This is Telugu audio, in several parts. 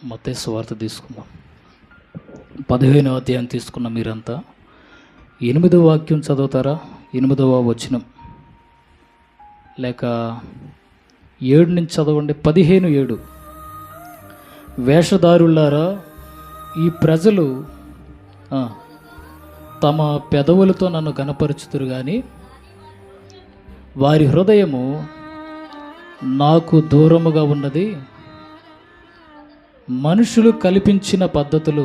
మత్తయి సువార్త తీసుకుందాం. 15వ అధ్యాయం తీసుకున్న మీరంతా 8వ వాక్యం చదువుతారా? 8వ వచనం లేక 7 నుంచి చదవండి. 15:7 వేషధారులారా, ఈ ప్రజలు తమ పెదవులతో నన్ను గనపరుచుతురు కానీ వారి హృదయము నాకు దూరముగా ఉన్నది. మనుషులు కల్పించిన పద్ధతులు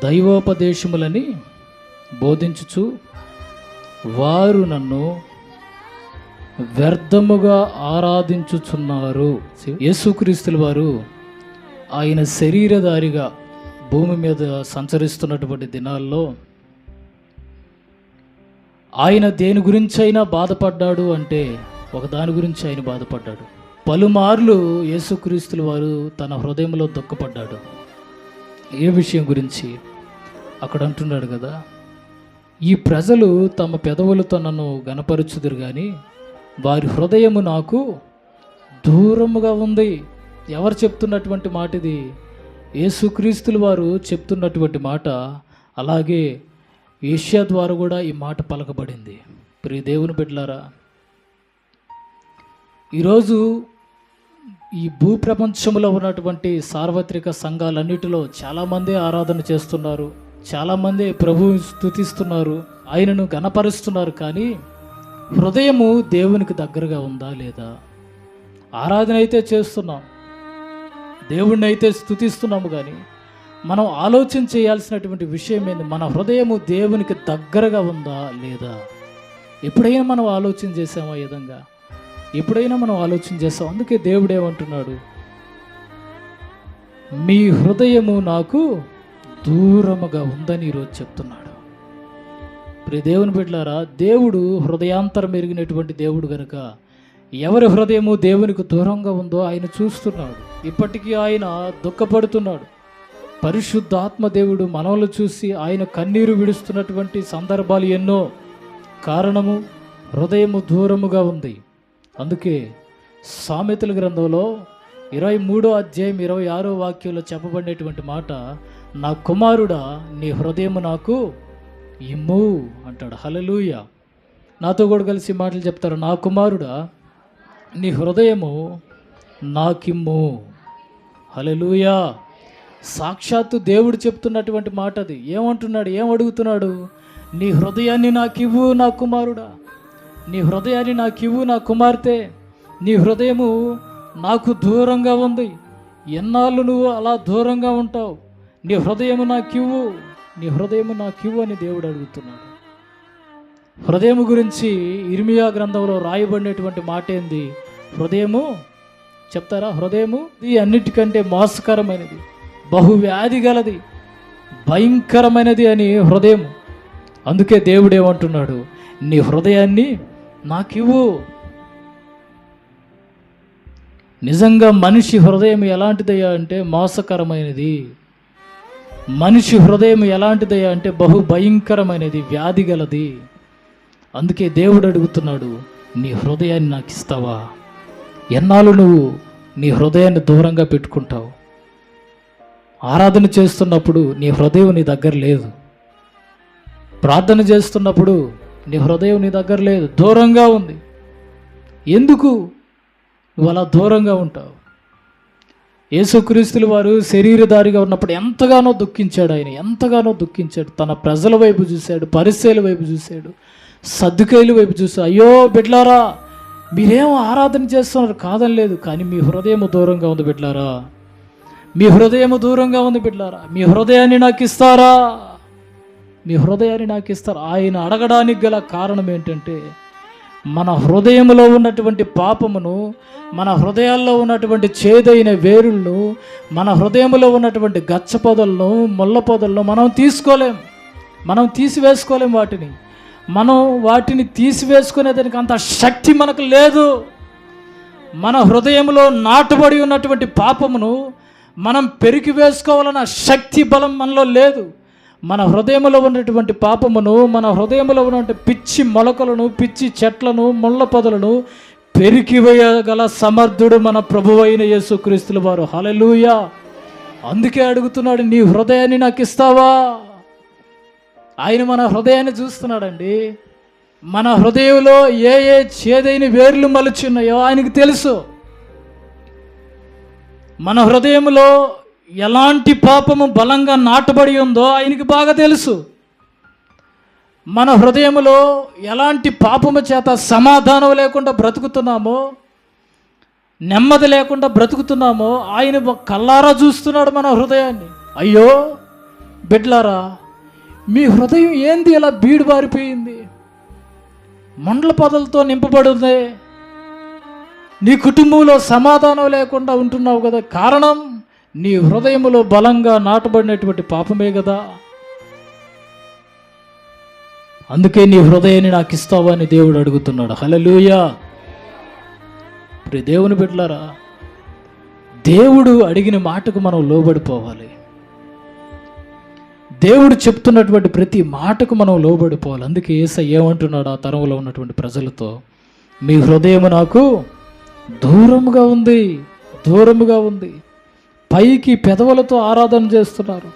దైవోపదేశములని బోధించుచు వారు నన్ను వ్యర్థముగా ఆరాధించుచున్నారు. యేసుక్రీస్తుల వారు ఆయన శరీరధారిగా భూమి మీద సంచరిస్తున్నటువంటి దినాల్లో ఆయన దేని గురించి అయినా బాధపడ్డాడు అంటే ఒకదాని గురించి ఆయన బాధపడ్డాడు. పలుమార్లు యేసుక్రీస్తుల వారు తన హృదయంలో దుఃఖపడ్డాడు. ఏ విషయం గురించి? అక్కడ అంటున్నాడు కదా, ఈ ప్రజలు తమ పెదవులతో నన్ను గనపరుచుదురు కానీ వారి హృదయము నాకు దూరముగా ఉంది. ఎవరు చెప్తున్నటువంటి మాట ఇది? యేసుక్రీస్తుల వారు చెప్తున్నటువంటి మాట. అలాగే యెషయా ద్వారా కూడా ఈ మాట పలకబడింది. ప్రియ దేవుని బిడ్డలారా, ఈరోజు ఈ భూప్రపంచంలో ఉన్నటువంటి సార్వత్రిక సంఘాలన్నిటిలో చాలామంది ఆరాధన చేస్తున్నారు, చాలామంది ప్రభువుని స్తుతిస్తున్నారు, ఆయనను గణపరుస్తున్నారు. కానీ హృదయము దేవునికి దగ్గరగా ఉందా లేదా? ఆరాధన అయితే చేస్తున్నాం, దేవుణ్ణి అయితే స్తుతిస్తున్నాము, కానీ మనం ఆలోచన చేయాల్సినటువంటి విషయం ఏంది? మన హృదయము దేవునికి దగ్గరగా ఉందా లేదా? ఎప్పుడైనా మనం ఆలోచన చేసామా? ఈ విధంగా ఎప్పుడైనా మనం ఆలోచన చేస్తాం. అందుకే దేవుడు ఏమంటున్నాడు? మీ హృదయము నాకు దూరముగా ఉందని ఈరోజు చెప్తున్నాడు. ప్రియ దేవుని బిడ్డలారా, దేవుడు హృదయాంతరం ఎరిగినటువంటి దేవుడు కనుక ఎవరి హృదయము దేవునికి దూరంగా ఉందో ఆయన చూస్తున్నాడు. ఇప్పటికీ ఆయన దుఃఖపడుతున్నాడు. పరిశుద్ధాత్మ దేవుడు మనవలు చూసి ఆయన కన్నీరు విడుస్తున్నటువంటి సందర్భాలు ఎన్నో. కారణము హృదయము దూరముగా ఉంది. అందుకే సామెతల గ్రంథంలో 23వ అధ్యాయం 26వ వాక్యంలో చెప్పబడినటువంటి మాట, నా కుమారుడా నీ హృదయము నాకు ఇమ్ము అంటాడు. హల్లెలూయా. నాతో కూడా కలిసి మాటలు చెప్తారు, నా కుమారుడా నీ హృదయము నాకిమ్ము. హల్లెలూయా. సాక్షాత్తు దేవుడు చెప్తున్నటువంటి మాట అది. ఏమంటున్నాడు? ఏం అడుగుతున్నాడు? నీ హృదయాన్ని నాకివ్వు నా కుమారుడా, నీ హృదయాన్ని నాకివ్వు నా కుమార్తె. నీ హృదయము నాకు దూరంగా ఉంది. ఎన్నాళ్ళు నువ్వు అలా దూరంగా ఉంటావు? నీ హృదయము నాకివ్వు, నీ హృదయము నాకివ్వు అని దేవుడు అడుగుతున్నాడు. హృదయము గురించి ఇర్మియా గ్రంథంలో రాయబడినటువంటి మాట ఏంది? హృదయము చెప్తారా? హృదయము ఇది అన్నిటికంటే మోసకరమైనది, బహువ్యాధి గలది, భయంకరమైనది అని హృదయం. అందుకే దేవుడు ఏమంటున్నాడు? నీ హృదయాన్ని నాకివ్వు. నిజంగా మనిషి హృదయం ఎలాంటిదయ్యా అంటే మోసకరమైనది. మనిషి హృదయం ఎలాంటిదయ్యా అంటే బహు భయంకరమైనది, వ్యాధి గలది. అందుకే దేవుడు అడుగుతున్నాడు, నీ హృదయాన్ని నాకు ఇస్తావా? ఎన్నాళ్ళు నువ్వు నీ హృదయాన్ని దూరంగా పెట్టుకుంటావు? ఆరాధన చేస్తున్నప్పుడు నీ హృదయం నీ దగ్గర లేదు. ప్రార్థన చేస్తున్నప్పుడు నీ హృదయం నీ దగ్గర లేదు, దూరంగా ఉంది. ఎందుకు నువ్వు అలా దూరంగా ఉంటావు? యేసుక్రీస్తుల వారు శరీరధారిగా ఉన్నప్పుడు ఎంతగానో దుఃఖించాడు. ఆయన ఎంతగానో దుఃఖించాడు. తన ప్రజల వైపు చూశాడు, పరిసయ్యుల వైపు చూశాడు, సద్దుకయ్యుల వైపు చూశాడు. అయ్యో బిడ్డలారా, మీరేం ఆరాధన చేస్తున్నారు కాదని లేదు, కానీ మీ హృదయం దూరంగా ఉంది బిడ్డలారా, మీ హృదయం దూరంగా ఉంది బిడ్డలారా. మీ హృదయాన్ని నాకు ఇస్తారా? మీ హృదయాన్ని నాకు ఇస్తారా? ఆయన అడగడానికి గల కారణం ఏంటంటే మన హృదయంలో ఉన్నటువంటి పాపమును, మన హృదయాల్లో ఉన్నటువంటి చేదైన వేరులను, మన హృదయంలో ఉన్నటువంటి గచ్చ పొదలను, ముళ్ళ పొదలను మనం తీసుకోలేం, మనం తీసివేసుకోలేం. మనం వాటిని తీసివేసుకునేదానికి అంత శక్తి మనకు లేదు. మన హృదయంలో నాటుబడి ఉన్నటువంటి పాపమును మనం పెరికి వేసుకోవాలన్న శక్తి బలం మనలో లేదు. మన హృదయంలో ఉన్నటువంటి పాపమును, మన హృదయంలో ఉన్నటువంటి పిచ్చి మొలకలను, పిచ్చి చెట్లను, ముళ్ళ పొదలను పెరికివేయగల సమర్థుడు మన ప్రభువైన యేసుక్రీస్తుల వారు. హల్లెలూయా. అందుకే అడుగుతున్నాడు, నీ హృదయాన్ని నాకు ఇస్తావా? ఆయన మన హృదయాన్ని చూస్తున్నాడండి. మన హృదయంలో ఏ ఏ చేదైన వేర్లు మలుచున్నాయో ఆయనకు తెలుసు. మన హృదయంలో ఎలాంటి పాపము బలంగా నాటబడి ఉందో ఆయనకి బాగా తెలుసు. మన హృదయంలో ఎలాంటి పాపము చేత సమాధానం లేకుండా బ్రతుకుతున్నామో, నెమ్మది లేకుండా బ్రతుకుతున్నామో ఆయన కల్లారా చూస్తున్నాడు మన హృదయాన్ని. అయ్యో బిడ్లారా, మీ హృదయం ఏంది ఇలా బీడు బారిపోయింది, మండల పొదలతో నింపబడింది, నీ కుటుంబంలో సమాధానం లేకుండా ఉంటున్నావు కదా, కారణం నీ హృదయంలో బలంగా నాటబడినటువంటి పాపమే కదా. అందుకే నీ హృదయాన్ని నాకు ఇస్తావా అని దేవుడు అడుగుతున్నాడు. హల్లెలూయా. ప్రియ దేవుని బిడ్డలారా, దేవుడు అడిగిన మాటకు మనం లోబడిపోవాలి. దేవుడు చెప్తున్నటువంటి ప్రతి మాటకు మనం లోబడిపోవాలి. అందుకే యేసయ్య ఏమంటున్నాడు ఆ తరంలో ఉన్నటువంటి ప్రజలతో, మీ హృదయం నాకు దూరముగా ఉంది, దూరముగా ఉంది. పైకి పెదవులతో ఆరాధన చేస్తున్నారు,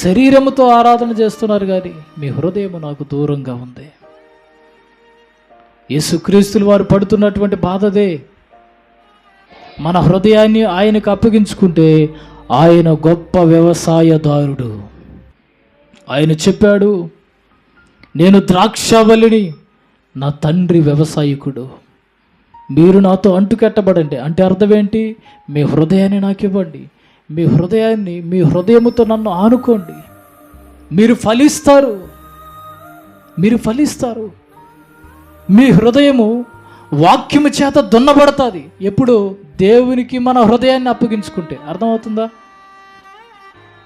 శరీరముతో ఆరాధన చేస్తున్నారు, కానీ మీ హృదయం నాకు దూరంగా ఉంది. యేసుక్రీస్తుల వారు పడుతున్నటువంటి బాధదే. మన హృదయాన్ని ఆయనకు అప్పగించుకుంటే ఆయన గొప్ప వ్యవసాయదారుడు. ఆయన చెప్పాడు, నేను ద్రాక్షవల్లిని, నా తండ్రి వ్యవసాయకుడు. మీరు నాతో అంటుకట్టబడండి. అంటే అర్థం ఏంటి? మీ హృదయాన్ని నాకు ఇవ్వండి, మీ హృదయాన్ని, మీ హృదయముతో నన్ను ఆనుకోండి, మీరు ఫలిస్తారు, మీరు ఫలిస్తారు. మీ హృదయము వాక్యము చేత దున్నబడుతుంది. ఎప్పుడు? దేవునికి మన హృదయాన్ని అప్పగించుకుంటే. అర్థమవుతుందా?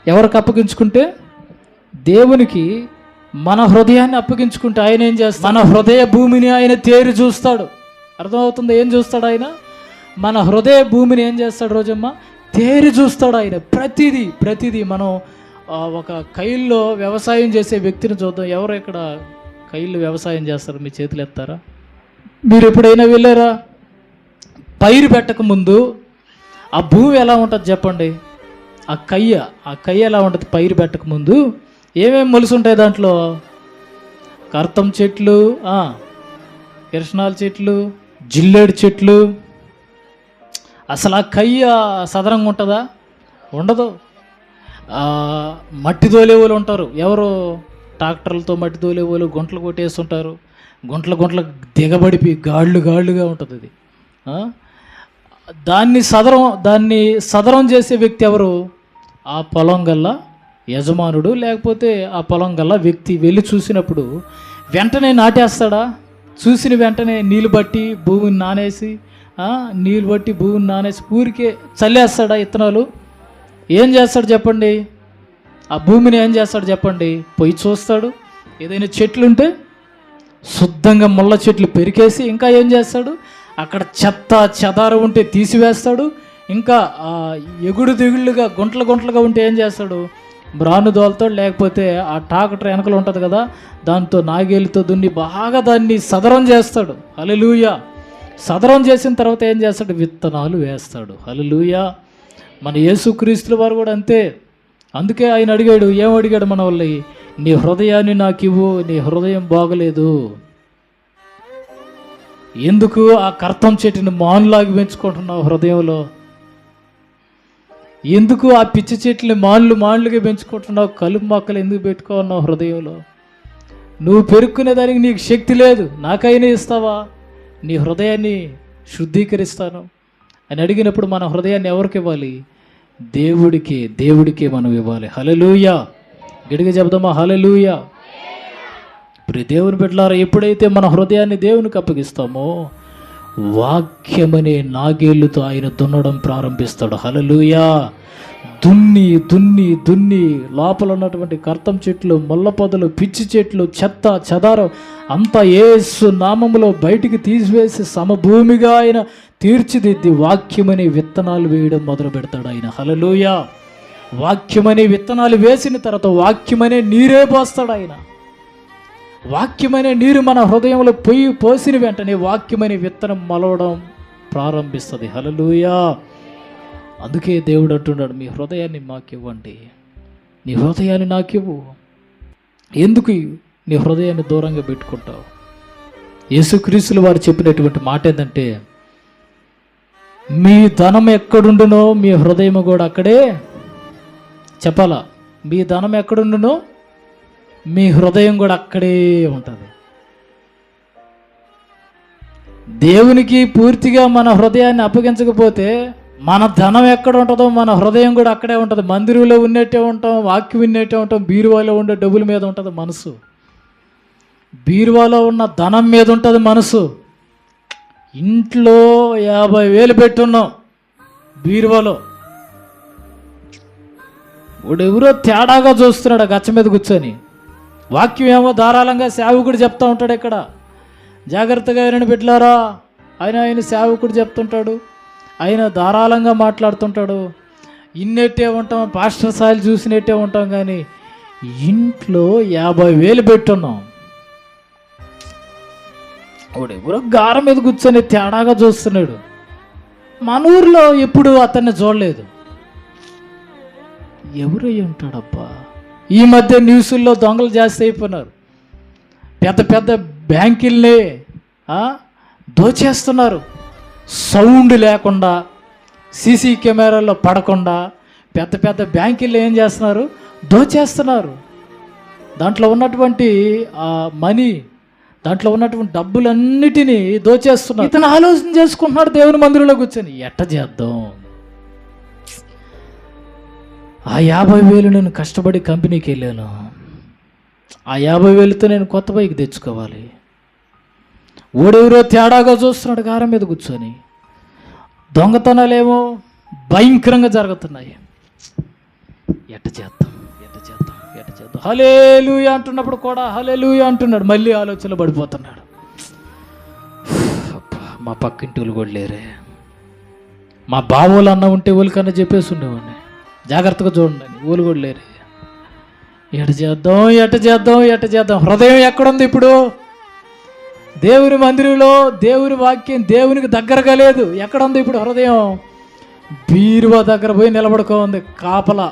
ఎవరికి అప్పగించుకుంటే? దేవునికి మన హృదయాన్ని అప్పగించుకుంటే ఆయన ఏం చేస్తాడు? మన హృదయ భూమిని ఆయన తేరి చూస్తాడు. అర్థమవుతుందా? ఏం చూస్తాడు ఆయన? మన హృదయ భూమిని ఏం చేస్తాడు రోజమ్మ? తేరి చూస్తాడు ఆయన. ప్రతిదీ మనం ఒక కైల్లో వ్యవసాయం చేసే వ్యక్తిని చూద్దాం. ఎవరు ఇక్కడ కైల్లో వ్యవసాయం చేస్తారు? మీ చేతులు ఎత్తారా? మీరు ఎప్పుడైనా వెళ్ళారా? పైరు పెట్టక ముందు ఆ భూమి ఎలా ఉంటుంది చెప్పండి? ఆ కయ్య ఎలా ఉంటుంది? పైరు పెట్టక ముందు ఏమేమి మొలుసు ఉంటాయి దాంట్లో? కర్తం చెట్లు, కిరసనాల చెట్లు, జిల్లేడు చెట్లు. అసలు ఆ కయ్య సదరంగా ఉంటుందా? ఉండదు. మట్టి తోలేవాళ్ళు ఉంటారు. ఎవరు? ట్రాక్టర్లతో మట్టి తోలేవాళ్ళు గుంటలు కొట్టేస్తుంటారు. గుంటలు దిగబడిపోయి గాళ్ళుగా ఉంటుంది అది. దాన్ని సదరం చేసే వ్యక్తి ఎవరు? ఆ పొలం గల్ల యజమానుడు, లేకపోతే ఆ పొలం గల్ల వ్యక్తి వెళ్ళి చూసినప్పుడు వెంటనే నాటేస్తాడా? చూసిన వెంటనే నీళ్ళు బట్టి భూమిని నానేసి ఊరికే చల్లేస్తాడా ఇత్తనాలు? ఏం చేస్తాడు చెప్పండి? ఆ భూమిని ఏం చేస్తాడు చెప్పండి? పోయి చూస్తాడు. ఏదైనా చెట్లు ఉంటే శుద్ధంగా ముళ్ళ చెట్లు పెరికేసి, ఇంకా ఏం చేస్తాడు? అక్కడ చెత్త చెదారం ఉంటే తీసివేస్తాడు. ఇంకా ఎగుడు దిగుళ్ళుగా గుంటలుగా ఉంటే ఏం చేస్తాడు? బ్రాను దోలతాడు, లేకపోతే ఆ ట్రాక్టర్ వెనకలు ఉంటుంది కదా, దాంతో నాగేలితో దున్ని బాగా దాన్ని సదరం చేస్తాడు. హల్లెలూయా. సదరం చేసిన తర్వాత ఏం చేస్తాడు? విత్తనాలు వేస్తాడు. హల్లెలూయా. మన యేసుక్రీస్తుల వారు కూడా అంతే. అందుకే ఆయన అడిగాడు, ఏమడిగాడు మన వాళ్ళని? నీ హృదయాన్ని నాకు ఇవ్వు, నీ హృదయం బాగలేదు. ఎందుకు ఆ కర్తం చెట్టుని మానులాగి పెంచుకుంటున్నావు హృదయంలో? ఎందుకు ఆ పిచ్చి చెట్లని మానులుగా పెంచుకుంటున్నావు? కలుపు మొక్కలు ఎందుకు పెట్టుకున్నావు హృదయంలో? నువ్వు పెరుక్కునేదానికి నీకు శక్తి లేదు, నాకైనా ఇస్తావా? నీ హృదయాన్ని శుద్ధీకరిస్తాను అని అడిగినప్పుడు మన హృదయాన్ని ఎవరికి ఇవ్వాలి? దేవుడికే మనం ఇవ్వాలి. హల్లెలూయా. గట్టిగా చెప్దామా? హల్లెలూయా. ప్రియ దేవుని బిడ్డలారా, ఎప్పుడైతే మన హృదయాన్ని దేవునికి అప్పగిస్తామో వాక్యమనే నాగేళ్ళుతో ఆయన దున్నడం ప్రారంభిస్తాడు. హల్లెలూయా. దున్ని లోపల ఉన్నటువంటి కర్తం చెట్లు, ముళ్ళ పొదలు, పిచ్చి చెట్లు, చెత్త చెదారం అంతా యేసు నామములో బయటికి తీసివేసి సమభూమిగా ఆయన తీర్చిదిద్ది వాక్యమనే విత్తనాలు వేయడం మొదలు పెడతాడు ఆయన. హల్లెలూయా. వాక్యమనే విత్తనాలు వేసిన తర్వాత వాక్యమనే నీరే పోస్తాడు ఆయన. వాక్యమనే నీరు మన హృదయంలో పోసిన వెంటనే వాక్యమనే విత్తనం మొలవడం ప్రారంభిస్తుంది. హల్లెలూయా. అందుకే దేవుడు అంటున్నాడు, మీ హృదయాన్ని మాకివ్వండి, నీ హృదయాన్ని నాకివ్వు. ఎందుకు నీ హృదయాన్ని దూరంగా పెట్టుకుంటావు? యేసుక్రీస్తులు వారు చెప్పినటువంటి మాట ఏంటంటే, మీ ధనం ఎక్కడుండునో మీ హృదయం కూడా అక్కడే. చెప్పాలా? మీ ధనం ఎక్కడుండునో మీ హృదయం కూడా అక్కడే ఉంటుంది. దేవునికి పూర్తిగా మన హృదయాన్ని అప్పగించకపోతే మన ధనం ఎక్కడ ఉంటుందో మన హృదయం కూడా అక్కడే ఉంటుంది. మందిరంలో ఉన్నట్టే ఉంటాం, వాక్యం విన్నట్టే ఉంటాం, బీరువాలో ఉండే డబ్బుల మీద ఉంటుంది మనసు, బీరువాలో ఉన్న ధనం మీద ఉంటుంది మనసు. ఇంట్లో 50,000 పెట్టున్నాం బీరువాలో, వాడెవరో తేడాగా చూస్తున్నాడు గచ్చ మీద కూర్చొని. వాక్యం ఏమో ధారాళంగా సేవకుడు చెప్తూ ఉంటాడు. ఇక్కడ జాగ్రత్తగా ఆయన బిడ్డలారా, ఆయన సేవకుడు చెప్తుంటాడు, ఆయన ధారాళంగా మాట్లాడుతుంటాడు. ఇన్నట్టే ఉంటాం, పాస్టర్ సాయిలు చూసినట్టే ఉంటాం, కానీ ఇంట్లో 50,000 పెట్టున్నాం. వాడు ఎవరో గార మీద కూర్చొని తేడాగా చూస్తున్నాడు. మన ఊర్లో ఎప్పుడు అతన్ని చూడలేదు. ఎవరై ఉంటాడబ్బా? ఈ మధ్య న్యూస్ల్లో దొంగలు జాస్తి అయిపోయినారు. పెద్ద పెద్ద బ్యాంకుల్ని దోచేస్తున్నారు. సౌండ్ లేకుండా, సీసీ కెమెరాల్లో పడకుండా పెద్ద పెద్ద బ్యాంకుల్లో ఏం చేస్తున్నారు? దోచేస్తున్నారు. దాంట్లో ఉన్నటువంటి మనీ, దాంట్లో ఉన్నటువంటి డబ్బులన్నిటినీ దోచేస్తున్నారు. ఇతను ఆలోచన చేసుకుంటున్నాడు దేవుని మందిరంలో కూర్చొని, ఎట్ట చేద్దాం? ఆ 50,000 నేను కష్టపడి కంపెనీకి వెళ్ళాను, ఆ 50,000తో నేను కొత్త బైక్ తెచ్చుకోవాలి. ఓడెవరో తేడాగా చూస్తున్నాడు గారం మీద కూర్చొని. దొంగతనాలేమో భయంకరంగా జరుగుతున్నాయి. ఎట్ట చేద్దాం? హల్లెలూయా అంటున్నప్పుడు కూడా హల్లెలూయా అంటున్నాడు, మళ్ళీ ఆలోచనలో పడిపోతున్నాడు. మా పక్కింటి వాళ్ళు కూడా లేరే, మా బావోళ్ళు అన్న ఉంటే ఊళ్ళకన్నా చెప్పేసి ఉండేవాడిని, జాగ్రత్తగా చూడండి అని. ఊళ్ళు కూడా లేరే. ఎట చేద్దాం? హృదయం ఎక్కడుంది ఇప్పుడు? దేవుని మందిరంలో దేవుని వాక్యం దేవునికి దగ్గరగా లేదు. ఎక్కడుంది ఇప్పుడు హృదయం? బీరువా దగ్గర పోయి నిలబడుకోంది కాపలా.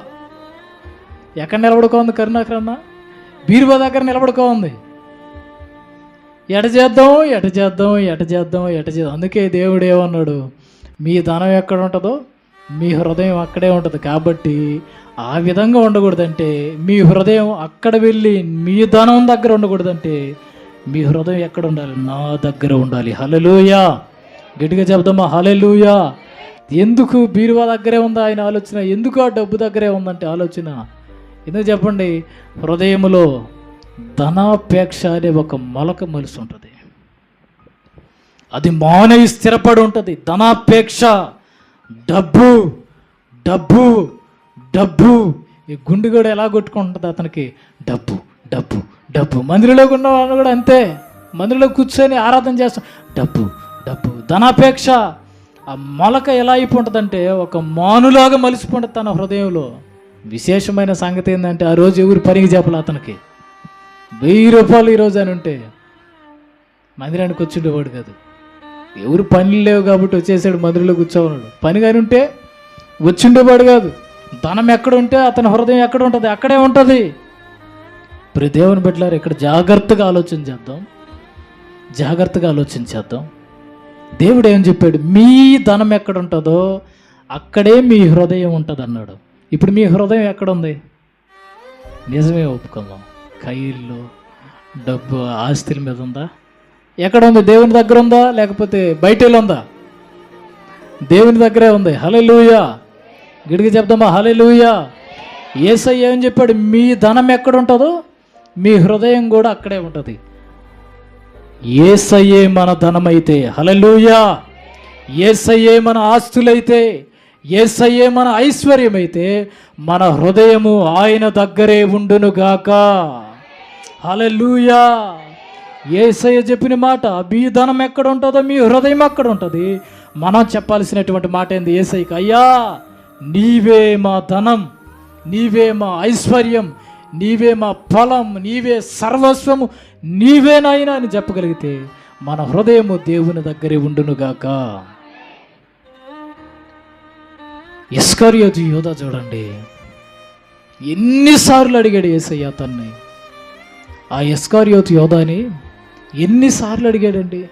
ఎక్కడ నిలబడుకోంది కరుణాకరన్న? బీరువా దగ్గర నిలబడుకోంది. ఎట చేద్దాం? అందుకే దేవుడు ఏమన్నాడు? మీ ధనం ఎక్కడ ఉంటుందో మీ హృదయం అక్కడే ఉంటుంది. కాబట్టి ఆ విధంగా ఉండకూడదంటే, మీ హృదయం అక్కడ వెళ్ళి మీ ధనం దగ్గర ఉండకూడదంటే, మీ హృదయం ఎక్కడ ఉండాలి? నా దగ్గర ఉండాలి. హల్లెలూయా. గట్టిగా చెప్దామా? హల్లెలూయా. ఎందుకు బీరువా దగ్గరే ఉందా ఆయన ఆలోచన? ఎందుకు ఆ డబ్బు దగ్గరే ఉందంటే ఆలోచన? ఎందుకు చెప్పండి? హృదయములో ధనాపేక్ష అనే ఒక మొలక మొలిసి ఉంటుంది. అది మానవి స్థిరపడి ఉంటుంది. ధనాపేక్ష, డబ్బు డబ్బు డబ్బు. ఈ గుండె కూడా ఎలా కొట్టుకుంటుంది అతనికి? డబ్బు డబ్బు డబ్బు. మందిరంలోకి ఉన్న వాళ్ళు కూడా అంతే, మందిరంలో కూర్చొని ఆరాధన చేస్తాం, డబ్బు డబ్బు. ధనాపేక్ష ఆ మొలక ఎలా అయిపోతుందంటే ఒక మానులాగా మలిసిపోతుంది తన హృదయంలో. విశేషమైన సంగతి ఏంటంటే, ఆ రోజు ఎవరు పనికి చెప్పాలి అతనికి? 1000 రూపాయలు ఈరోజు అని ఉంటే మందిరానికి వచ్చిండేవాడు కాదు. ఎవరు పనులు లేవు కాబట్టి వచ్చేసాడు, మందిరంలో కూర్చోన్నాడు. పని కానీ ఉంటే వచ్చిండేవాడు కాదు. ధనం ఎక్కడ ఉంటే అతని హృదయం ఎక్కడ ఉంటుంది? అక్కడే ఉంటుంది. ఇప్పుడు దేవుని బిడ్డలారా, ఇక్కడ జాగ్రత్తగా ఆలోచన చేద్దాం. దేవుడు ఏం చెప్పాడు? మీ ధనం ఎక్కడ ఉంటుందో అక్కడే మీ హృదయం ఉంటుంది అన్నాడు. ఇప్పుడు మీ హృదయం ఎక్కడుంది? నిజమే ఒప్పుకుందాం, కైల్లో డబ్బు ఆస్తుల మీద ఉందా? ఎక్కడ ఉంది? దేవుని దగ్గర ఉందా లేకపోతే బయట ఉందా? దేవుని దగ్గరే ఉంది. హల్లెలూయా. గిడికి చెప్దామా? హల్లెలూయా. యేసయ్య ఏం చెప్పాడు? మీ ధనం ఎక్కడ ఉంటుందో మీ హృదయం కూడా అక్కడే ఉంటుంది. యేసయ్యే మన ధనమైతే, హల్లెలూయా, యేసయ్యే మన ఆస్తులైతే, యేసయ్యే మన ఐశ్వర్యమైతే, మన హృదయము ఆయన దగ్గరే ఉండునుగాక. హల్లెలూయా. యేసయ్య చెప్పిన మాట, మీ ధనం ఎక్కడ ఉంటుందో మీ హృదయం అక్కడ ఉంటుంది. మనం చెప్పాల్సినటువంటి మాట ఏంది యేసయ్యకి? అయ్యా, నీవే మా ధనం, నీవే మా ఐశ్వర్యం, నీవే మా ఫలం, నీవే సర్వస్వము, నీవేనాయనా అని చెప్పగలిగితే మన హృదయము దేవుని దగ్గరే ఉండునుగాక. ఇస్కరియోతు యూదా చూడండి, ఎన్నిసార్లు అడిగాడు యేసయ్య అతన్ని. ఆ ఇస్కరియోతు యూదాని ఎన్నిసార్లు అడిగాడండి,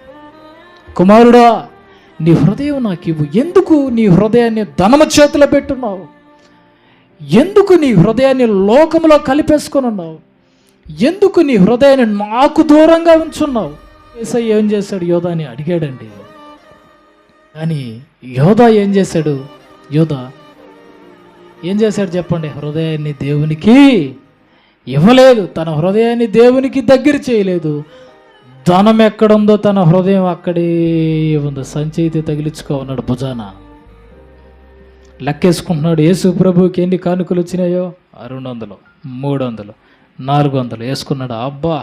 కుమారుడా నీ హృదయం నాకు ఇవ్వు. ఎందుకు నీ హృదయాన్ని ధనము చేతిలో పెట్టున్నావు? ఎందుకు నీ హృదయాన్ని లోకంలో కలిపేసుకొని ఉన్నావు? ఎందుకు నీ హృదయాన్ని నాకు దూరంగా ఉంచున్నావు? యేసయ్య ఏం చేశాడు? యోధాని అడిగాడండి. కానీ యోధా ఏం చేశాడు? యోధా ఏం చేశాడు చెప్పండి? హృదయాన్ని దేవునికి ఇవ్వలేదు, తన హృదయాన్ని దేవునికి దగ్గర చేయలేదు. ధనం ఎక్కడుందో తన హృదయం అక్కడే ఉంది. సంచి అయితే తగిలించుకో ఉన్నాడు భుజాన, లెక్కేసుకుంటున్నాడు. యేసు ప్రభుకి ఎన్ని కానుకలు వచ్చినాయో? 200, 300, 400 వేసుకున్నాడు. అబ్బా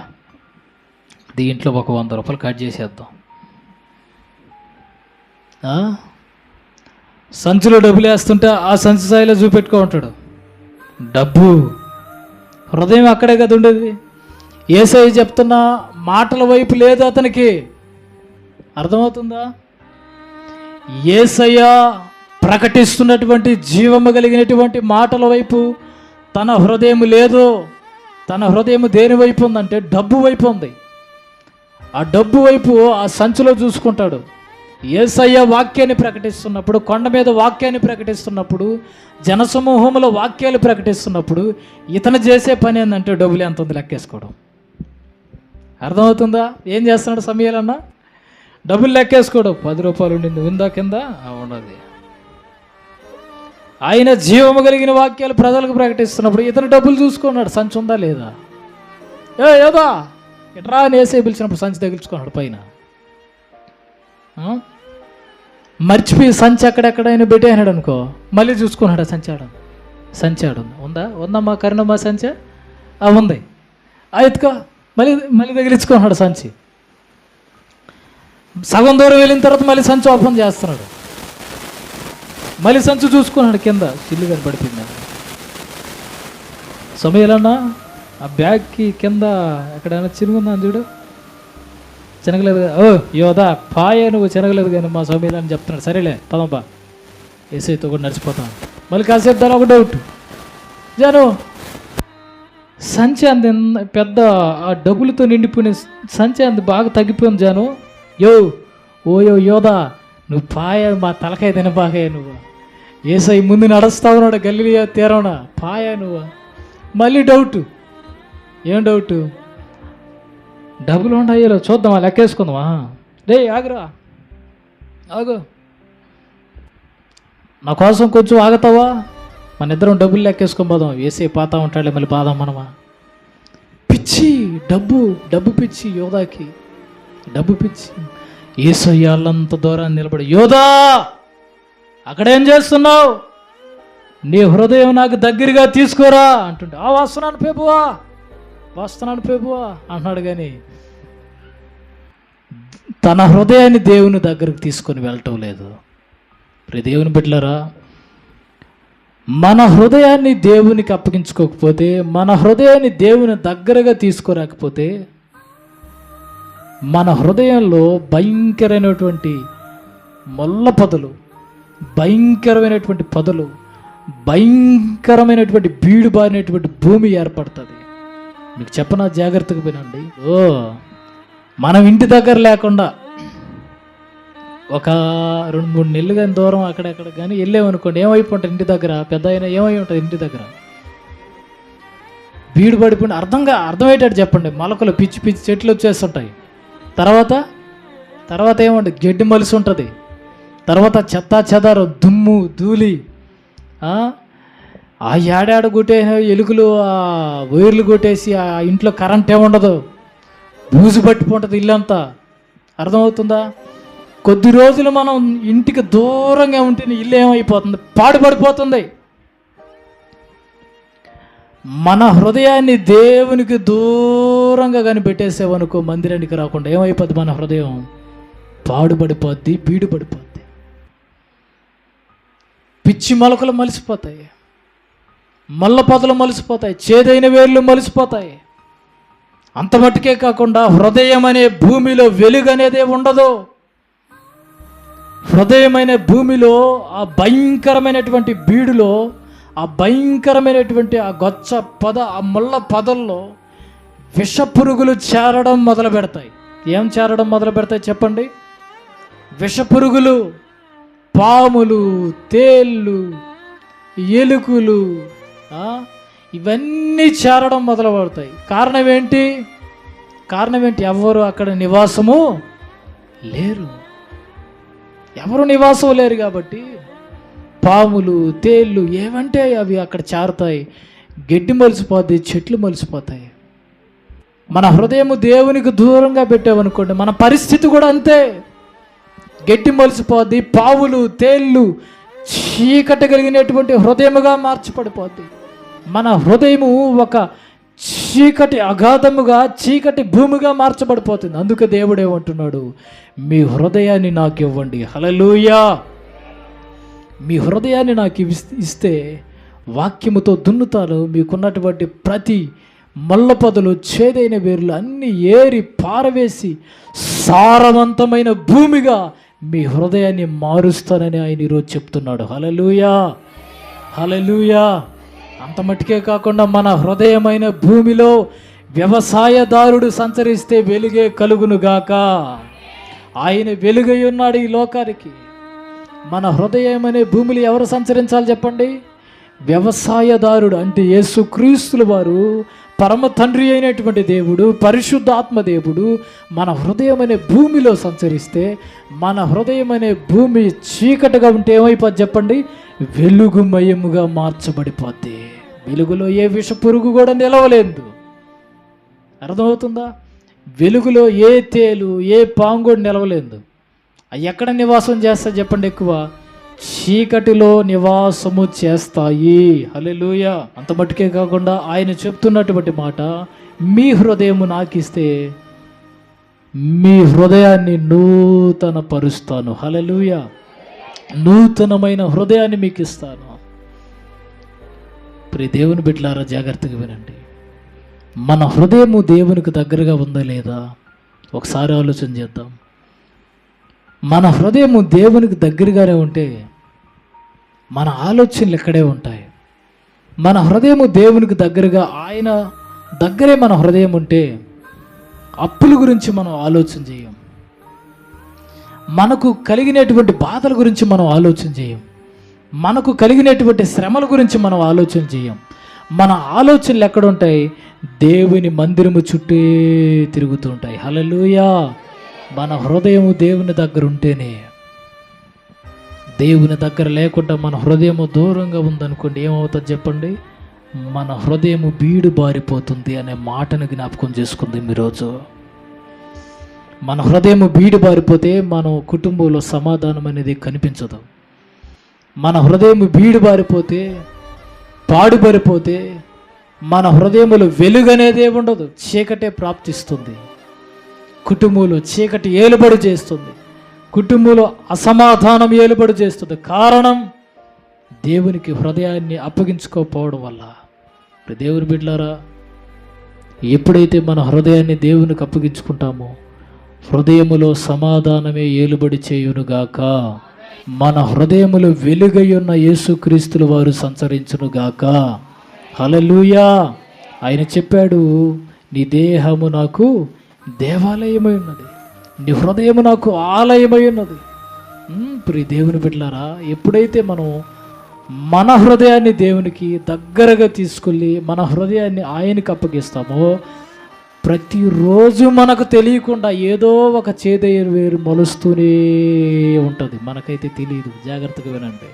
దీంట్లో ఒక 100 రూపాయలు కట్ చేసేద్దాం. సంచిలో డబ్బులు వేస్తుంటే ఆ సంచి స్థాయిలో చూపెట్టుకో ఉంటాడు. డబ్బు హృదయం అక్కడే కదా ఉండేది. యేసయ్య చెప్తున్న మాటల వైపు లేదు అతనికి. అర్థమవుతుందా? యేసయ్య ప్రకటిస్తున్నటువంటి జీవము కలిగినటువంటి మాటల వైపు తన హృదయం లేదు. తన హృదయం దేని వైపు ఉందంటే డబ్బు వైపు ఉంది. ఆ డబ్బు వైపు ఆ సంచిలో చూసుకుంటాడు. యేసయ్య వాక్యాన్ని ప్రకటిస్తున్నప్పుడు, కొండ మీద వాక్యాన్ని ప్రకటిస్తున్నప్పుడు, జనసమూహంలో వాక్యాలు ప్రకటిస్తున్నప్పుడు ఇతను చేసే పని ఏంటంటే డబ్బులు ఎంత ఉంది లెక్కేసుకోవడం. అర్థమవుతుందా? ఏం చేస్తున్నాడు సమయాలన్నా? డబ్బులు లెక్కేసుకోవడం. 10 రూపాయలు ఉండింది, ఉందా కింద? ఉన్నది. ఆయన జీవము కలిగిన వాక్యాలు ప్రజలకు ప్రకటిస్తున్నప్పుడు ఇతను డబ్బులు చూసుకున్నాడు, సంచి ఉందా లేదా. ఏదో ఇట్రా అని యేసయ్య పిలిచినప్పుడు సంచి తగిలించుకున్నాడు పైన. మర్చిపోయి సంచి ఎక్కడెక్కడైనా పెట్టేనాడు అనుకో, మళ్ళీ చూసుకున్నాడు. సంచాడు ఉందమ్మా కరుణమ్మా సంచి ఉంది, ఎత్తుకో, మళ్ళీ తగిలించుకున్నాడు సంచి. సగం దూరం వెళ్ళిన తర్వాత మళ్ళీ సంచి ఓపెన్ చేస్తున్నాడు. మళ్ళీ సంచి చూసుకున్నాడు, కింద చిల్లు కనపడిపోయింది. సమయాలన్నా ఆ బ్యాగ్కి కింద ఎక్కడైనా చిరుగుందా చూడు, చినగలేదు. యోధా పాయ నువ్వు చినగలేదు కానీ మా సమయాలు అని చెప్తున్నాడు. సరేలే పదమ్మా, యేసయ్యతో కూడా నడిచిపోతాం. మళ్ళీ కాసేపు దాని ఒక డౌట్, జాను సంచి అంది పెద్ద ఆ డబ్బులతో నిండిపోయిన సంచి అంది బాగా తగ్గిపోయింది జాను. ఓయో యోధా నువ్వు పాయ మా తలకాయ తినబాకాయ నువ్వు. యేసయ్య ముందు నడుస్తా ఉన్నాడు గలిలయ తీరవునా, పాయ నువ్వు. మళ్ళీ డౌట్, ఏం డౌట్? డబ్బులు ఉంటాయో చూద్దామా, లెక్కేసుకుందామా? ఆగురా, ఆగు, నా కోసం కొంచెం ఆగుతావా? మన ఇద్దరం డబ్బులు లెక్కేసుకొని పోదాం. యేసయ్య పాతా ఉంటాడులే, మళ్ళీ బాదాం మనమా. పిచ్చి, డబ్బు పిచ్చి యోధాకి, డబ్బు పిచ్చి. యేసయ్య అల్లంత దూరాన్ని నిలబడి, యోధా అక్కడేం చేస్తున్నావు? నీ హృదయం నాకు దగ్గరగా తీసుకోరా అంటుండే. వస్తున్నాను పేబువా అంటున్నాడు. కానీ తన హృదయాన్ని దేవుని దగ్గరకు తీసుకొని వెళ్ళటం లేదు. దేవుని బిడ్డలారా, మన హృదయాన్ని దేవునికి అప్పగించుకోకపోతే, మన హృదయాన్ని దేవుని దగ్గరగా తీసుకోరాకపోతే, మన హృదయంలో భయంకరమైనటువంటి మొల్ల పొదలు, భయంకరమైనటువంటి పొదలు, భయంకరమైనటువంటి బీడు బారినటువంటి భూమి ఏర్పడుతుంది. మీకు చెప్పనా, జాగ్రత్తగా వినండి. మనం ఇంటి దగ్గర లేకుండా ఒక 2-3 నెలలు కానీ దూరం అక్కడెక్కడ కానీ వెళ్ళామనుకోండి, ఏమైపోతుంది ఇంటి దగ్గర? పెద్ద అయినా ఏమై ఉంటుంది ఇంటి దగ్గర? బీడు పడిపోయి అర్థమయ్యేటట్టు చెప్పండి. మొలకలు పిచ్చి పిచ్చి చెట్లు వచ్చేస్తుంటాయి. తర్వాత ఏముంటుంది? గడ్డి మలిసి ఉంటుంది. తర్వాత చెత్త చెదారం, దుమ్ము ధూళి, ఆ ఏడాడు కొట్టే ఎలుకలు, ఆ వైర్లు కొట్టేసి ఆ ఇంట్లో కరెంట్ ఏముండదు, బూజు పట్టిపోతుంది ఇల్లంతా. అర్థమవుతుందా? కొద్ది రోజులు మనం ఇంటికి దూరంగా ఉంటే ఇల్లు ఏమైపోతుంది? పాడుపడిపోతుంది. మన హృదయాన్ని దేవునికి దూరంగా కానీ పెట్టేసేవనుకో, మందిరానికి రాకుండా ఏమైపోద్ది? మన హృదయం పాడుపడిపోద్ది, బీడు పడిపోద్ది, పిచ్చి మొలకలు మలిసిపోతాయి, మల్ల పొదలు మలిసిపోతాయి, చేదైన వేర్లు మలిసిపోతాయి. అంత మట్టుకే కాకుండా హృదయం అనే భూమిలో వెలుగు అనేదే ఉండదు. హృదయమైన భూమిలో ఆ భయంకరమైనటువంటి బీడులో, ఆ భయంకరమైనటువంటి ఆ గొచ్చ ఆ ముళ్ళ పొదల్లో విషపురుగులు చేరడం మొదలు పెడతాయి. ఏం చేరడం మొదలు పెడతాయి చెప్పండి? విషపురుగులు, పాములు, తేళ్ళు, ఎలుకలు, ఇవన్నీ చేరడం మొదలు పెడతాయి. కారణం ఏంటి? ఎవరు అక్కడ నివాసము లేరు. ఎవరు నివాసం లేరు కాబట్టి పాములు, తేళ్ళు ఏమంటే అవి అక్కడ చేరతాయి. గడ్డి మొలిసిపోద్ది, చెట్లు మొలిసిపోతాయి. మన హృదయము దేవునికి దూరంగా పెట్టామనుకోండి, మన పరిస్థితి కూడా అంతే. గడ్డి మొలిసిపోద్ది, పావులు, తేళ్ళు, చీకటి కలిగినటువంటి హృదయముగా మార్చబడిపోద్ది. మన హృదయము ఒక చీకటి అగాధముగా, చీకటి భూమిగా మార్చబడిపోతుంది. అందుకే దేవుడు ఏమంటున్నాడు? మీ హృదయాన్ని నాకు ఇవ్వండి. హల్లెలూయా. మీ హృదయాన్ని నాకు ఇస్తే వాక్యముతో దున్నుతాను. మీకున్నటువంటి ప్రతి మల్ల పొదలు, చేదైన వేర్లు అన్నీ ఏరి పారవేసి సారవంతమైన భూమిగా మీ హృదయాన్ని మారుస్తానని ఆయన ఈరోజు చెప్తున్నాడు. హల్లెలూయా, హల్లెలూయా. అంత మట్టుకే కాకుండా మన హృదయమైన భూమిలో వ్యవసాయదారుడు సంచరిస్తే వెలుగే కలుగునుగాక. ఆయన వెలుగై ఉన్నాడు ఈ లోకానికి. మన హృదయం అనే భూమిలో ఎవరు సంచరించాలి చెప్పండి? వ్యవసాయదారుడు అంటే యేసుక్రీస్తుల వారు, పరమ తండ్రి అయినటువంటి దేవుడు, పరిశుద్ధాత్మ దేవుడు మన హృదయం అనే భూమిలో సంచరిస్తే, మన హృదయం అనే భూమి చీకటిగా ఉంటే ఏమైపోద్ది చెప్పండి? వెలుగుమయముగా మార్చబడిపోద్ది. వెలుగులో ఏ విష పురుగు కూడా నిలవలేదు. అర్థమవుతుందా? వెలుగులో ఏ తేలు, ఏ పాము కూడా నిలవలేదు. అవి ఎక్కడ నివాసం చేస్తా చెప్పండి? ఎక్కువ చీకటిలో నివాసము చేస్తాయి. హల్లెలూయా. అంత మట్టుకే కాకుండా ఆయన చెప్తున్నటువంటి మాట, మీ హృదయము నాకు ఇస్తే మీ హృదయాన్ని నూతన పరుస్తాను. హల్లెలూయా. నూతనమైన హృదయాన్ని మీకు ఇస్తాను. ప్రియ దేవుని బిడ్డలారా, జాగ్రత్తగా వినండి. మన హృదయము దేవునికి దగ్గరగా ఉందా లేదా ఒకసారి ఆలోచన చేద్దాం. మన హృదయము దేవునికి దగ్గరగానే ఉంటే మన ఆలోచనలు ఇక్కడే ఉంటాయి. మన హృదయము దేవునికి దగ్గరగా, ఆయన దగ్గరే మన హృదయం ఉంటే అప్పుల గురించి మనం ఆలోచన చేయం. మనకు కలిగినటువంటి బాధల గురించి మనం ఆలోచన చేయం. మనకు కలిగినటువంటి శ్రమల గురించి మనం ఆలోచన చేయం. మన ఆలోచనలు ఎక్కడ ఉంటాయి? దేవుని మందిరము చుట్టే తిరుగుతూ ఉంటాయి. హల్లెలూయా. మన హృదయము దేవుని దగ్గర ఉంటేనే. దేవుని దగ్గర లేకుండా మన హృదయము దూరంగా ఉందనుకోండి, ఏమవుతుంది చెప్పండి? మన హృదయము బీడు బారిపోతుంది అనే మాటను జ్ఞాపకం చేసుకుంది ఈరోజు. మన హృదయము బీడు బారిపోతే మన కుటుంబంలో సమాధానం అనేది కనిపించదు. మన హృదయము బీడు బారిపోతే, పాడుబారిపోతే మన హృదయములో వెలుగు అనేదే ఉండదు. చీకటే ప్రాప్తిస్తుంది. కుటుంబంలో చీకటి ఏలుబడి చేస్తుంది. కుటుంబంలో అసమాధానం ఏలుబడి చేస్తుంది. కారణం దేవునికి హృదయాన్ని అప్పగించుకోకపోవడం వల్ల. దేవుని బిడ్డలారా, ఎప్పుడైతే మన హృదయాన్ని దేవునికి అప్పగించుకుంటామో హృదయములో సమాధానమే ఏలుబడి చేయునుగాక. మన హృదయములో వెలుగయ్యున్న యేసుక్రీస్తుల వారు సంచరించునుగాక. హల్లెలూయా. ఆయన చెప్పాడు, నీ దేహము నాకు దేవాలయమై ఉన్నది, నీ హృదయము నాకు ఆలయమై ఉన్నది. ప్రియ దేవుని బిడ్డలారా, ఎప్పుడైతే మనం మన హృదయాన్ని దేవునికి దగ్గరగా తీసుకెళ్ళి మన హృదయాన్ని ఆయనకి అప్పగిస్తామో ప్రతిరోజు మనకు తెలియకుండా ఏదో ఒక చేదైన వేరు మొలుస్తూనే ఉంటుంది. మనకైతే తెలియదు. జాగ్రత్తగా వినండి.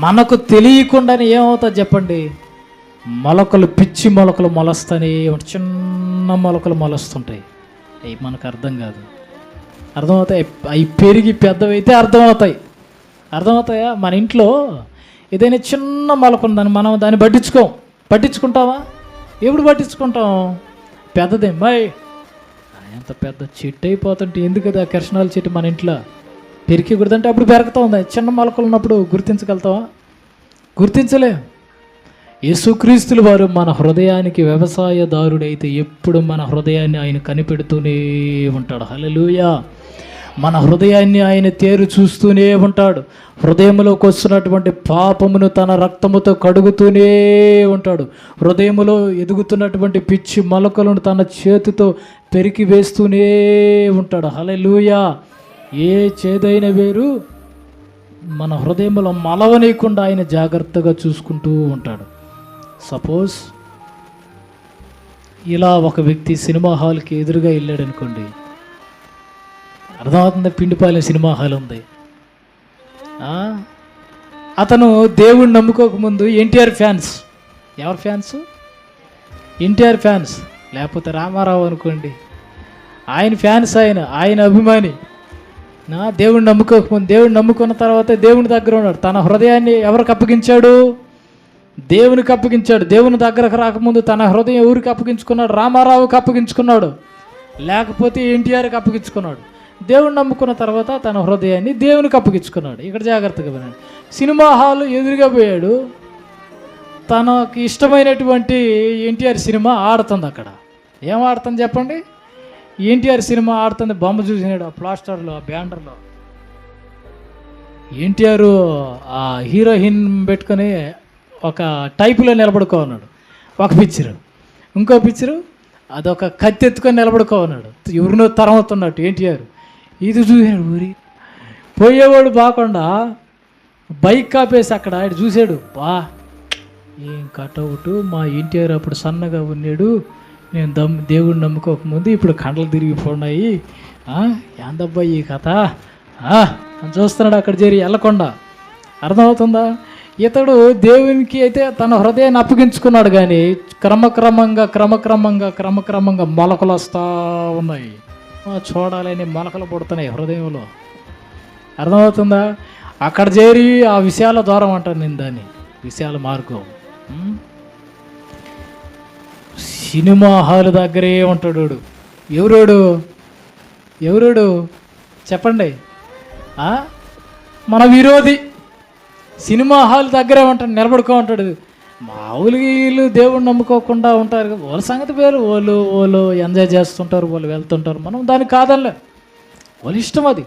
మనకు తెలియకుండానే ఏమవుతుంది చెప్పండి? మొలకలు, పిచ్చి మొలకలు మొలుస్తానే, చిన్న మొలకలు మొలుస్తుంటాయి. అవి మనకు అర్థం కాదు. అర్థమవుతాయి. అవి పెరిగి పెద్దవైతే అర్థమవుతాయా? మన ఇంట్లో ఏదైనా చిన్న మొలక ఉందని మనం దాన్ని పట్టించుకుంటావా? ఎప్పుడు పట్టించుకుంటాం? పెద్దదేమ్మాయి ఎంత పెద్ద చెట్టు అయిపోతుంటే ఎందుకు అది ఆ కిరసనాల చెట్టు మన ఇంట్లో పెరికకూడదంటే అప్పుడు పెరుగుతూ ఉంది. చిన్న మొలకలు ఉన్నప్పుడు గుర్తించగలుగుతావా? గుర్తించలేం. యేసుక్రీస్తుల వారు మన హృదయానికి వ్యవసాయదారుడైతే ఎప్పుడు మన హృదయాన్ని ఆయన కనిపెడుతూనే ఉంటాడు. హల్లెలూయా. మన హృదయాన్ని ఆయన తేరు చూస్తూనే ఉంటాడు. హృదయంలోకి వస్తున్నటువంటి పాపమును తన రక్తముతో కడుగుతూనే ఉంటాడు. హృదయంలో ఎదుగుతున్నటువంటి పిచ్చి మొలకలను తన చేతితో పెరికి వేస్తూనే ఉంటాడు. హల్లెలూయా. ఏ చేదైన వేరు మన హృదయంలో మలవనీయకుండా ఆయన జాగ్రత్తగా చూసుకుంటూ ఉంటాడు. సపోజ్ ఇలా ఒక వ్యక్తి సినిమా హాల్కి ఎదురుగా వెళ్ళాడు అనుకోండి, అర్థమవుతుంది, పిండిపాలెం సినిమా హాల్ ఉంది. అతను దేవుణ్ణి నమ్ముకోకముందు ఎన్టీఆర్ ఫ్యాన్స్. ఎవరు ఫ్యాన్స్? ఎన్టీఆర్ ఫ్యాన్స్. లేకపోతే రామారావు అనుకోండి, ఆయన ఫ్యాన్స్, ఆయన అభిమాని. దేవుణ్ణి నమ్ముకోకముందు, దేవుణ్ణి నమ్ముకున్న తర్వాత దేవుని దగ్గర ఉన్నాడు. తన హృదయాన్ని ఎవరికి అప్పగించాడు? దేవునికి అప్పగించాడు. దేవుని దగ్గరకు రాకముందు తన హృదయం ఎవరికి అప్పగించుకున్నాడు? రామారావుకి అప్పగించుకున్నాడు, లేకపోతే ఎన్టీఆర్కి అప్పగించుకున్నాడు. దేవుని నమ్ముకున్న తర్వాత తన హృదయాన్ని దేవునికి అప్పగించుకున్నాడు. ఇక్కడ జాగ్రత్తగా వినండి. సినిమా హాల్ ఎదురుగా పోయాడు, తనకి ఇష్టమైనటువంటి ఎన్టీఆర్ సినిమా ఆడుతుంది. అక్కడ ఏం ఆడుతుంది చెప్పండి? ఎన్టీఆర్ సినిమా ఆడుతుంది. బొమ్మ చూసినాడు ఆ ప్లాస్టర్లో, ఆ బ్యానర్లో. ఎన్టీఆర్ ఆ హీరోయిన్ పెట్టుకొని ఒక టైపులో నిలబడుకో ఉన్నాడు. ఒక పిక్చరు. ఇంకో పిక్చరు అదొక కత్తి ఎత్తుకొని నిలబడుకో ఉన్నాడు, ఎవరినో తరమవుతున్నట్టు ఎన్టీఆర్. ఇది చూసాడు. ఊరి పోయేవాడు బాకుండా బైక్ కాపేసి అక్కడ ఆయన చూశాడు. బా ఏం కటౌట్, మా ఎన్టీఆర్ అప్పుడు సన్నగా ఉన్నాడు, నేను దేవుడిని నమ్ముకోకముందు ఇప్పుడు కండలు తిరిగిపోయినాయి, ఏందబ్బా ఈ కథ అని చూస్తున్నాడు. అక్కడ చేరి వెళ్ళకుండా. అర్థమవుతుందా? ఇతడు దేవునికి అయితే తన హృదయాన్ని అప్పగించుకున్నాడు, కానీ క్రమక్రమంగా మొలకలు వస్తూ ఉన్నాయి. చూడాలని మొలకలు పుడుతున్నాయి హృదయంలో. అర్థమవుతుందా? అక్కడ చేరి ఆ విశాల ద్వారం అంటాను నేను దాన్ని, విశాల మార్గం. సినిమా హాల్ దగ్గరే ఉంటాడు. ఎవరోడు చెప్పండి? మన విరోధి. సినిమా హాల్ దగ్గరే ఉంటాడు, నిలబడుకో ఉంటాడు. మామూలుగా వీళ్ళు దేవుడిని నమ్ముకోకుండా ఉంటారు, వాళ్ళ సంగతి వేరు. వాళ్ళు ఎంజాయ్ చేస్తుంటారు, వాళ్ళు వెళ్తుంటారు, మనం దానికి కాదనిలే, వాళ్ళ ఇష్టం అది.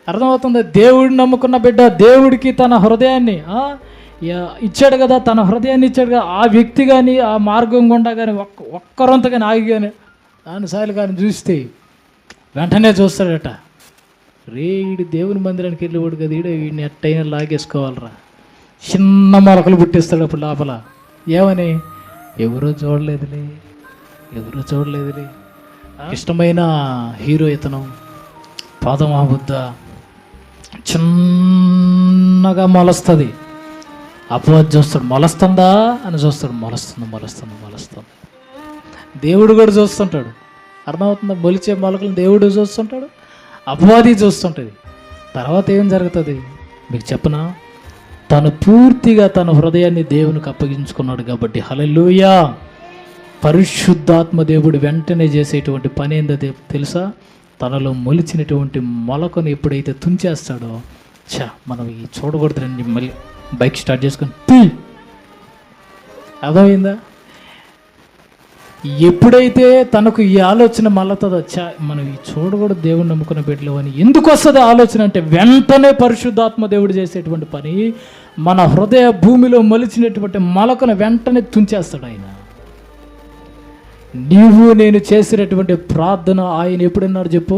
అర్థమవుతుంది? దేవుడిని నమ్ముకున్న బిడ్డ దేవుడికి తన హృదయాన్ని ఇచ్చాడు కదా, తన హృదయాన్ని ఇచ్చాడు కదా. ఆ వ్యక్తి కానీ ఆ మార్గం గుండా కానీ ఒక్కరొంత కానీ ఆగి కానీ దానిసార్లు కానీ చూస్తే వెంటనే చూస్తాడట, రే వీడు దేవుని మందిరానికి వెళ్ళేవాడు కదా, వీడిని ఎట్టయినా లాగేసుకోవాలరా. చిన్న మొలకలు పుట్టిస్తాడు అప్పుడు లోపల. ఏమని? ఎవరో చూడలేదులే. ఇష్టమైన హీరో ఇతను, పాదమాబుద్ద చిన్నగా మొలుస్తుంది. అపవాది చూస్తాడు, మొలుస్తుందా అని చూస్తాడు, మొలుస్తుంది. దేవుడు కూడా చూస్తుంటాడు. అర్థమవుతుందా? మొలిచే మొలకలు దేవుడు చూస్తుంటాడు, అపవాది చూస్తుంటుంది. తర్వాత ఏం జరుగుతుంది మీకు చెప్పనా? తను పూర్తిగా తన హృదయాన్ని దేవునికి అప్పగించుకున్నాడు కాబట్టి, హల్లెలూయా. పరిశుద్ధాత్మ దేవుడు వెంటనే చేసేటువంటి పని ఏందో తెలుసా? తనలో మొలిచినటువంటి మొలకను ఎప్పుడైతే తుంచేస్తాడో, మనం ఈ చూడకూడదండి, మళ్ళీ బైక్ స్టార్ట్ చేసుకొని అర్థమైందా? ఎప్పుడైతే తనకు ఈ ఆలోచన మళ్ళతుందో, మనం ఈ చూడకూడదు దేవుడు నమ్ముకున్న బిడ్డలు అని ఎందుకు వస్తుంది ఆలోచన అంటే, వెంటనే పరిశుద్ధాత్మ దేవుడు చేసేటువంటి పని మన హృదయ భూమిలో మొలిచినటువంటి మొలకను వెంటనే తుంచేస్తాడు ఆయన. నీవు నేను చేసినటువంటి ప్రార్థన ఆయన ఎప్పుడన్నారు చెప్పు?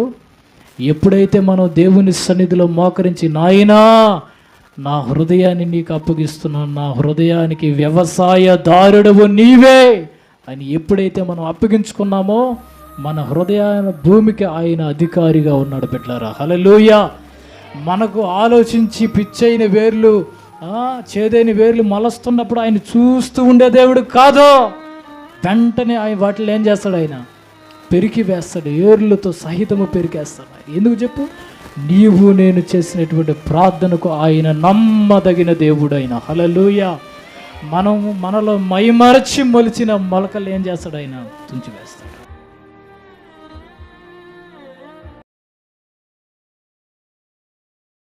ఎప్పుడైతే మనం దేవుని సన్నిధిలో మోకరించి, నాయనా నా హృదయాన్ని నీకు అప్పగిస్తున్నాను, నా హృదయానికి వ్యవసాయదారుడవు నీవే అని ఎప్పుడైతే మనం అప్పగించుకున్నామో, మన హృదయాన భూమికి ఆయన అధికారిగా ఉన్నాడు బిడ్డలారా. హల్లెలూయా. మనకు ఆలోచించి పిచ్చైన వేర్లు, చేదైన వేర్లు మొలస్తున్నప్పుడు ఆయన చూస్తూ ఉండే దేవుడు కాదు. వెంటనే ఆయన వాటిలో ఏం చేస్తాడు? ఆయన పెరికి వేస్తాడు, ఏర్లతో సహితము పెరికేస్తాడు. ఎందుకు చెప్పు? నీవు నేను చేసినటువంటి ప్రార్థనకు ఆయన నమ్మదగిన దేవుడు ఆయన. హల్లెలూయా. మనలో మైమరచి మొలిచిన మొలకలు ఏం చేస్తాడు? ఆయన తుంచివేస్తాడు.